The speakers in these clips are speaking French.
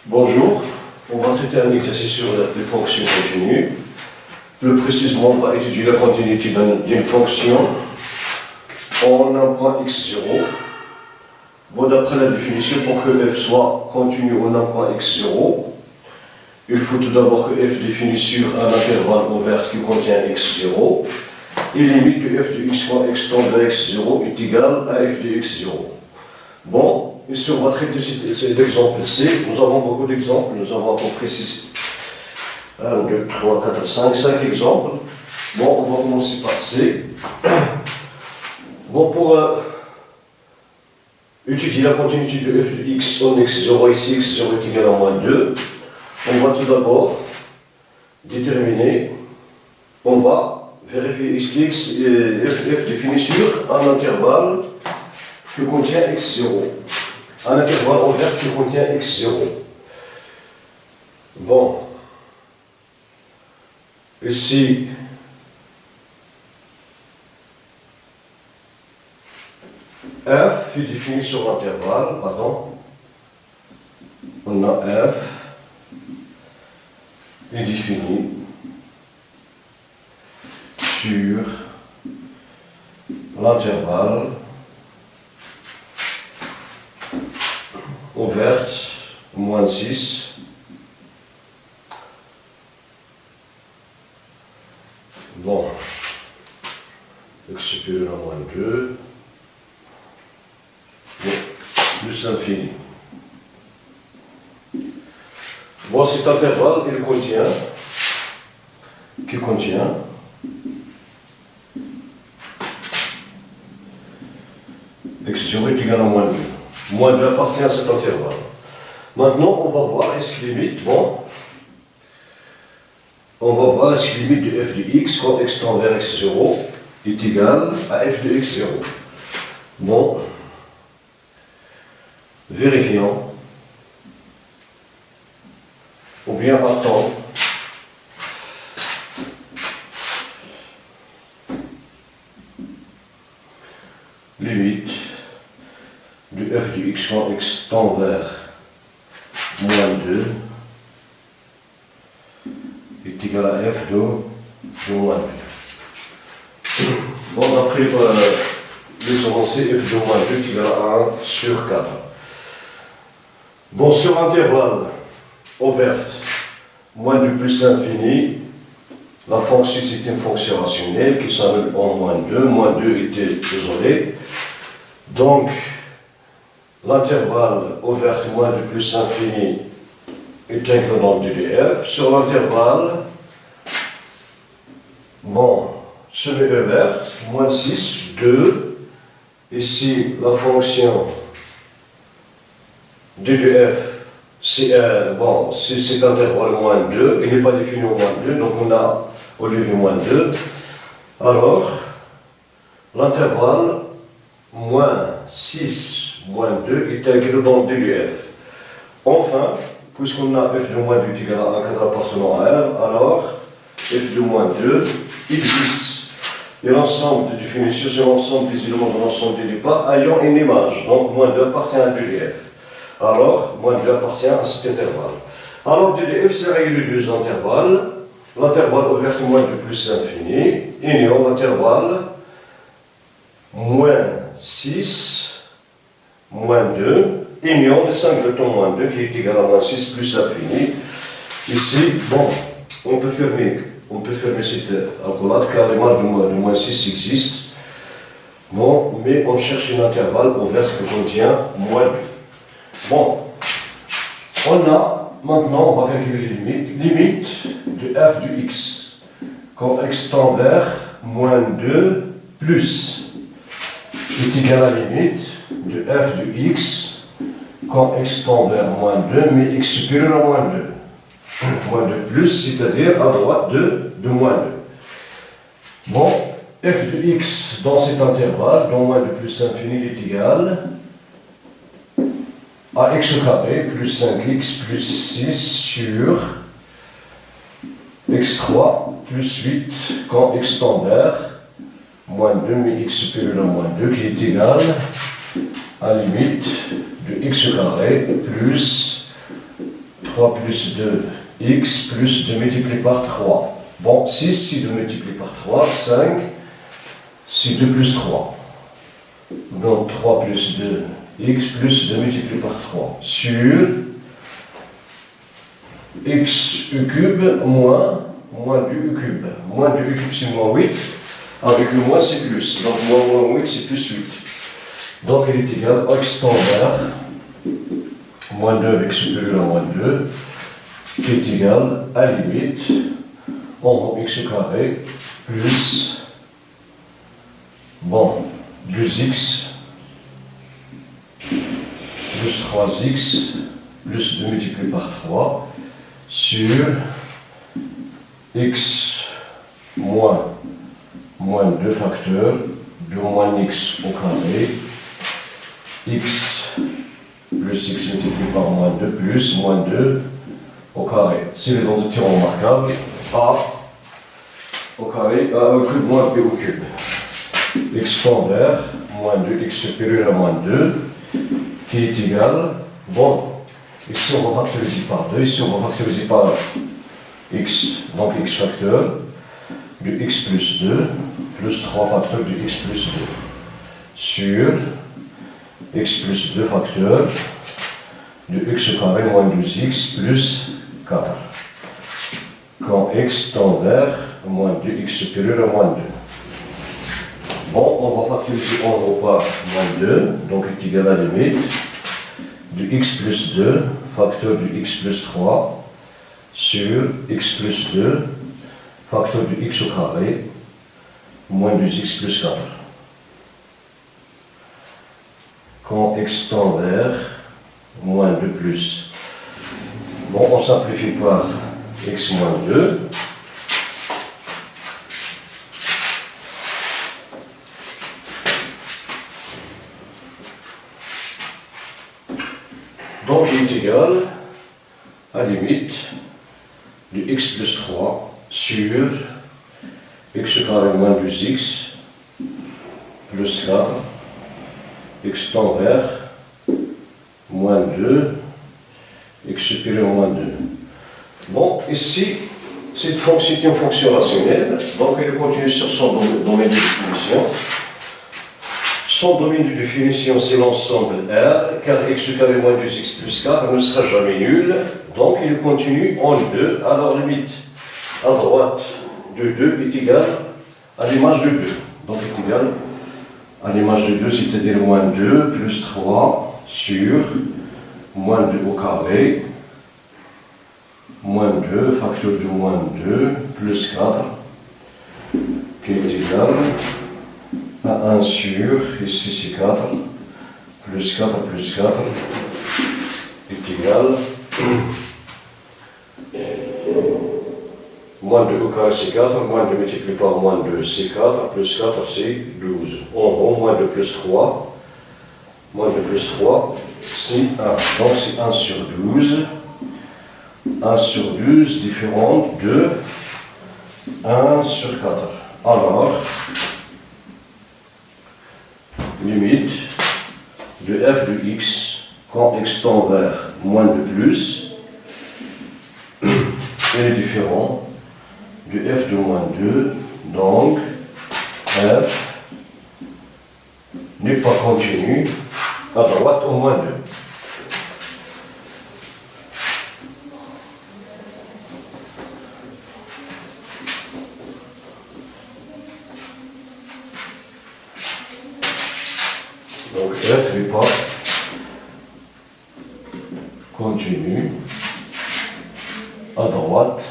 Bonjour, on va traiter un exercice sur les fonctions continues. Plus précisément, on va étudier la continuité d'une fonction en un point x0. Bon, d'après la définition, pour que f soit continu en un point x0, il faut tout d'abord que f définit sur un intervalle ouvert qui contient x0 et limite de f de x moins x tend vers x0 est égal à f de x0. Bon, ici on va traiter l'exemple C. Nous avons beaucoup d'exemples, nous avons à peu près 1, 2, 3, 4, 5 exemples. Bon, on va commencer par C. Bon, pour étudier la continuité de f de x en x0, ici x0 est égal à moins 2, on va tout d'abord déterminer, on va vérifier f défini sur un intervalle qui contient x0. Un intervalle ouvert qui contient x0. Bon. Ici, f est défini sur l'intervalle, pardon. On a f est défini sur l'intervalle ouverte, moins 6, bon, x supérieur à moins 2, bon, plus infini. Bon, cet intervalle, il contient, x0 est égal à moins 2. Moins 2 appartient à cet intervalle. Maintenant, on va voir est-ce que limite, bon, on va voir est-ce que limite de f de x quand x tend vers x0 est égal à f de x0. Bon, vérifions. Ou bien attends. Limite de f de x quand x tend vers moins 2 est égal à f de moins 2. Bon, d'après les avancées, f de moins 2 est égal à 1 sur 4. Bon, sur l'intervalle ouverte, moins 2 plus infini, la fonction c'est une fonction rationnelle qui s'annule en moins 2. Moins 2 était isolé. Donc, l'intervalle ouvert moins 2 plus infini est inclus dans le DDF. Sur l'intervalle, bon, semi-ouvert, moins 6, 2. Ici, la fonction DDF, c'est bon, cet intervalle moins 2, il n'est pas défini au moins 2, donc on a au lieu de moins 2. Alors, l'intervalle moins 6, moins 2 est inclus dans le DDF. Enfin, puisqu'on a f de moins 2 est égal à un cadre appartenant à R, alors f de moins 2 existe. Et l'ensemble de définition, c'est l'ensemble des éléments de l'ensemble des départs ayant une image. Donc, moins 2 appartient à un DDF. Alors, moins 2 appartient à cet intervalle. Alors, DDF, c'est réglé de deux intervalles. L'intervalle ouvert moins 2 plus infini, union l'intervalle moins 6, moins 2, union le singleton moins 2 qui est égal à moins 6 plus infini. Ici, bon, on peut fermer cette accolade car les marges de moins 6 existent. Bon, mais on cherche un intervalle ouvert qui contient moins 2. Bon, on a, maintenant, on va calculer les limites. Limite de f de x quand x tend vers moins 2 plus est égal à la limite de f de x quand x tend vers moins 2 mais x supérieur à moins 2. Moins 2 plus, c'est-à-dire à droite de moins 2. Bon, f de x dans cet intervalle, dont moins 2 plus infini est égal à x au carré plus 5x plus 6 sur x3 plus 8 quand x tend vers moins 2 mais x supérieur à moins 2 qui est égal à la limite de x au carré plus 3 plus 2, x plus 2 multiplié par 3. Bon, 6, si 2 multiplié par 3, 5, si 2 plus 3. Donc 3 plus 2, x plus 2 multiplié par 3, sur x u cube moins 2 u cube. Moins 2 u cube c'est moins 8, avec le moins c'est plus. Donc moins 8 c'est plus 8. Donc il est égal à x standard, moins 2 avec supérieur à moins 2, qui est égal à limite, en haut x carré, plus, bon, 2x, plus 3x, plus 2 multiplié par 3, sur x moins 2 facteur de moins x au carré, x plus x multiplié par moins 2 plus moins 2 au carré. Si les entités remarquables, a au carré, a au cube moins b au cube. X standard, moins 2, x supérieur à moins 2, qui est égal, bon, ici on va factoriser par 2, ici on va factoriser par x, donc x facteur, de x plus 2, plus 3 facteurs de x plus 2, sur x plus 2 facteur de x carré moins 2x plus 4. Quand x tend vers moins 2x supérieur à moins 2. Bon, on va factoriser en haut par moins 2, donc est égal à la limite de x plus 2 facteur de x plus 3 sur x plus 2 facteur de x au carré moins 2x plus 4. Quand x tend vers moins 2 plus. Bon, on simplifie par x moins 2. Donc il est égal à la limite de x plus 3 sur x carré moins 2x plus 4 x tend vers moins 2 x supérieur à moins 2. Bon, ici, cette fonction est une fonction rationnelle, donc elle continue sur son domaine de définition. Son domaine de définition, c'est l'ensemble R, car x carré moins 2x plus 4 ne sera jamais nul, donc il continue en 2, alors limite à droite de 2 est égal à l'image de 2. Donc est égal à l'image de 2, c'est-à-dire moins 2 plus 3 sur moins 2 au carré, moins 2, facteur de moins 2, plus 4, qui est égal à 1 sur, ici c'est 4, plus 4 plus 4, est égal moins 2 au carré c'est 4, moins 2 multiplié par moins 2 c'est 4, plus 4 c'est 12. En haut, moins 2 plus 3, moins 2 plus 3, c'est 1. Donc c'est 1 sur 12. 1 sur 12 différente de 1 sur 4. Alors, limite de f de x quand x tend vers moins 2 plus, est différent de f de moins 2, donc f n'est pas continu à droite au moins 2. Donc f n'est pas continu à droite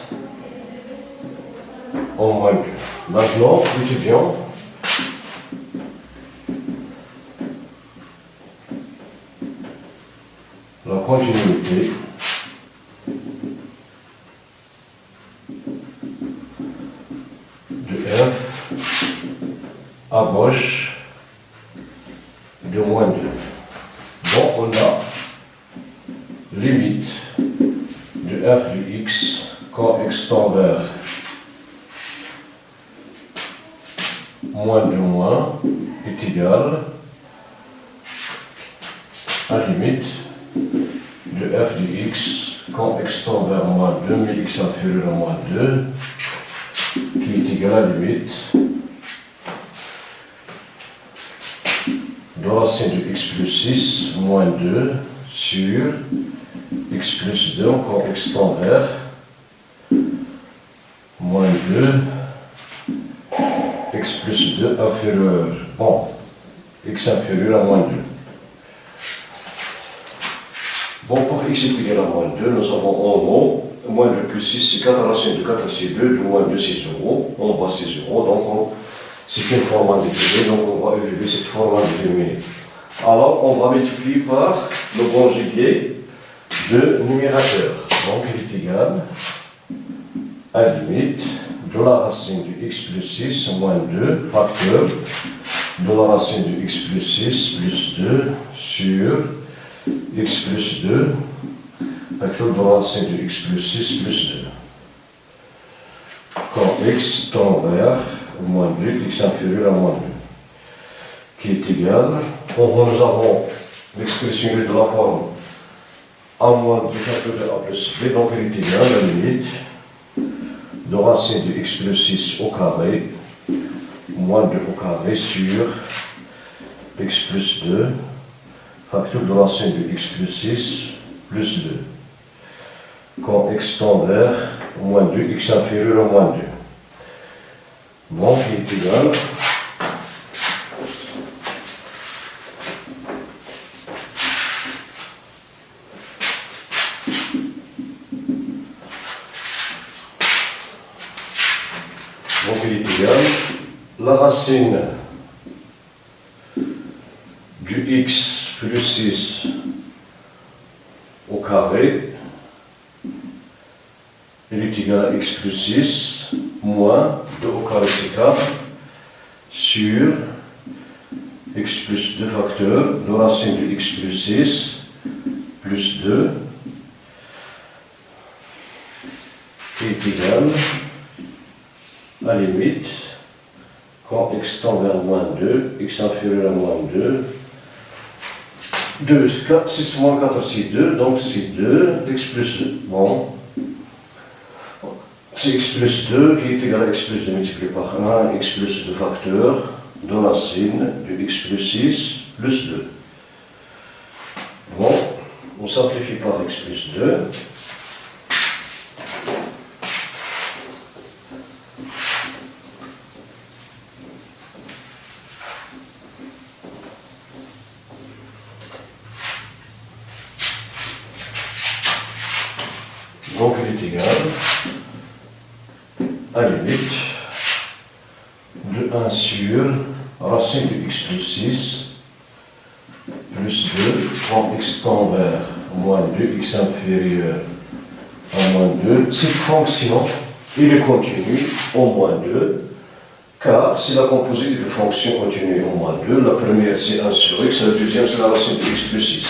au moins 2. Maintenant, étudions la continuité de f à gauche de moins 2. Donc on a limite de f de x quand x tend vers moins 2 moins est égal à limite de f de x quand x tend vers moins 2, mais x inférieur à moins 2, qui est égal à la limite de racine de x plus 6 moins 2 sur x plus 2, quand x tend vers moins 2, x plus 2 inférieur, bon, x inférieur à moins 2. Bon, pour x est égal à moins 2, nous avons en haut, moins 2 plus 6, c'est 4 racine de 4, c'est 2, de moins 2, c'est 0, en bas c'est 0, donc c'est une forme indéterminée, donc on va élever cette forme indéterminée. Alors, on va multiplier par le conjugué de numérateur. Donc, il est égal à la limite de la racine de x plus 6 moins 2, facteur de la racine de x plus 6 plus 2 sur x plus 2, facteur de la racine de x plus 6 plus 2. Quand x tend vers moins 2, x inférieur à moins 2, qui est égal, nous avons l'expression de la forme a moins 2 facteur de a plus b, donc il est égal à la limite de racine de x plus 6 au carré, moins 2 au carré sur x plus 2, facteur de racine de x plus 6 plus 2. Quand x tend vers moins 2, x inférieur à moins 2. Donc il est égal la racine du x plus 6 au carré, il est égal à x plus 6 moins 2 au carré c'est 4 sur x plus 2 facteur de racine de x plus 6 plus 2 qui est égal à la limite quand x tend vers moins 2, x inférieur à moins 2, 2, 4, 6 moins 4 c'est 2, donc c'est 2, x plus 2, bon, c'est x plus 2 qui est égal à x plus 2 multiplié par 1, x plus 2 facteur de racine de x plus 6 plus 2. Bon, on simplifie par x plus 2. Donc il est égal à la limite de 1 sur racine de x plus 6 plus 2, quand x tend vers moins 2, x inférieur à moins 2. Cette fonction, il est continu au moins 2, car c'est la composite de fonctions continues au moins 2. La première c'est 1 sur x, la deuxième c'est la racine de x plus 6.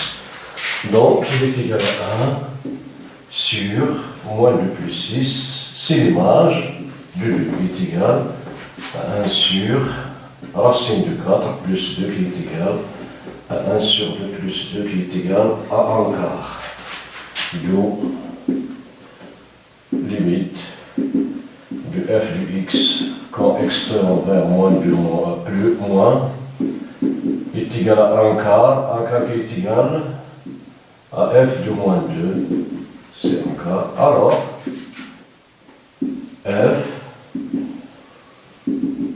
Donc il est égal à 1 sur moins 2 plus 6, c'est l'image de 2 qui est égal à 1 sur racine de 4 plus 2 qui est égal à 1 sur 2 plus 2 qui est égal à 1 quart. Donc, limite de f de x quand x tend vers moins 2 plus moins est égal à 1 quart qui est égal à f de moins 2. C'est un cas. Alors, f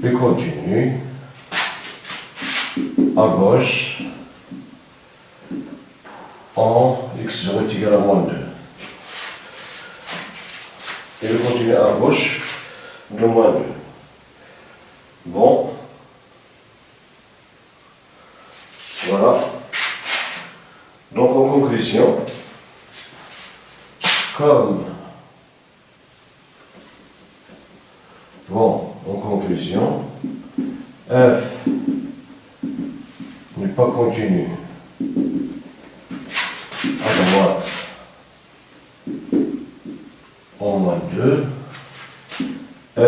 est continu à gauche en x0 est égal à moins 2. Et le continu à gauche de moins 2. Bon. Voilà. Donc en conclusion, en conclusion, f n'est pas continu à droite en moins 2, f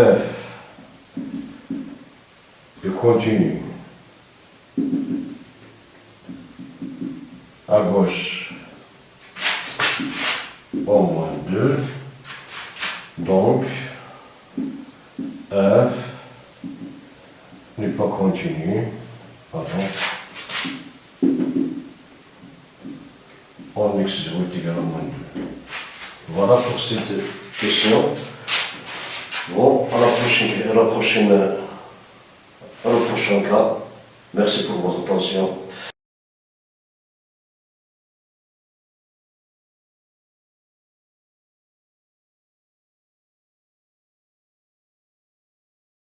est continu à gauche en en moins 2. Donc, f n'est pas continu. Pardon. En x0 est égal à moins 2. Voilà pour cette question. Bon, à la prochaine cas. Merci pour votre attention.